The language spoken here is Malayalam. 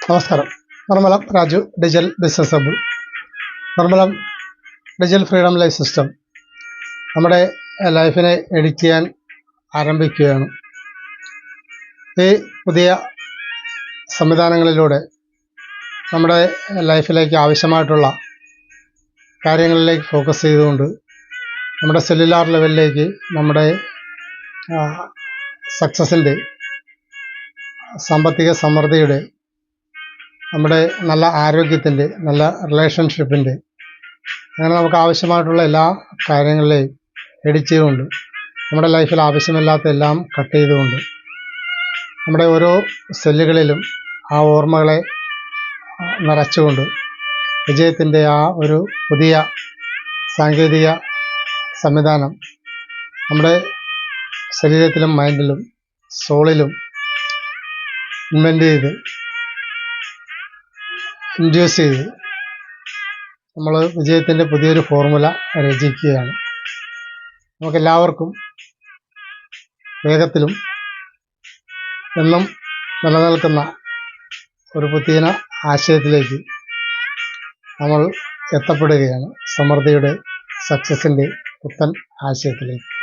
നമസ്കാരം. Nirmalam Raju, digital business hub. Nirmalam digital freedom life system നമ്മുടെ ലൈഫിനെ എഡിറ്റ് ചെയ്യാൻ ആരംഭിക്കുകയാണ്. ഈ പുതിയ സംവിധാനങ്ങളിലൂടെ നമ്മുടെ ലൈഫിലേക്ക് ആവശ്യമായിട്ടുള്ള കാര്യങ്ങളിലേക്ക് ഫോക്കസ് ചെയ്തുകൊണ്ട് നമ്മുടെ സെല്ലുലാർ ലെവലിലേക്ക് നമ്മുടെ സക്സസിൻ്റെ, സാമ്പത്തിക സമൃദ്ധിയുടെ, നമ്മുടെ നല്ല ആരോഗ്യത്തിൻ്റെ, നല്ല റിലേഷൻഷിപ്പിൻ്റെ, അങ്ങനെ നമുക്ക് ആവശ്യമായിട്ടുള്ള എല്ലാ കാര്യങ്ങളിലെയും എഡിറ്റ് ചെയ്തുകൊണ്ട് നമ്മുടെ ലൈഫിൽ ആവശ്യമില്ലാത്ത എല്ലാം കട്ട് ചെയ്തുകൊണ്ട് നമ്മുടെ ഓരോ സെല്ലുകളിലും ആ ഓർമ്മകളെ നിറച്ചുകൊണ്ട് വിജയത്തിൻ്റെ ആ ഒരു പുതിയ സാങ്കേതിക സംവിധാനം നമ്മുടെ ശരീരത്തിലും മൈൻഡിലും സോളിലും ഇൻവെൻ്റ് ചെയ്ത് ഇൻഡ്യൂസ് ചെയ്ത് നമ്മൾ വിജയത്തിൻ്റെ പുതിയൊരു ഫോർമുല രചിക്കുകയാണ്. നമുക്കെല്ലാവർക്കും വേഗത്തിലും എന്നും നിലനിൽക്കുന്ന ഒരു പുതിയ ആശയത്തിലേക്ക് നമ്മൾ എത്തപ്പെടുകയാണ്. സമൃദ്ധിയുടെ, സക്സസിൻ്റെ പുത്തൻ ആശയത്തിലേക്ക്.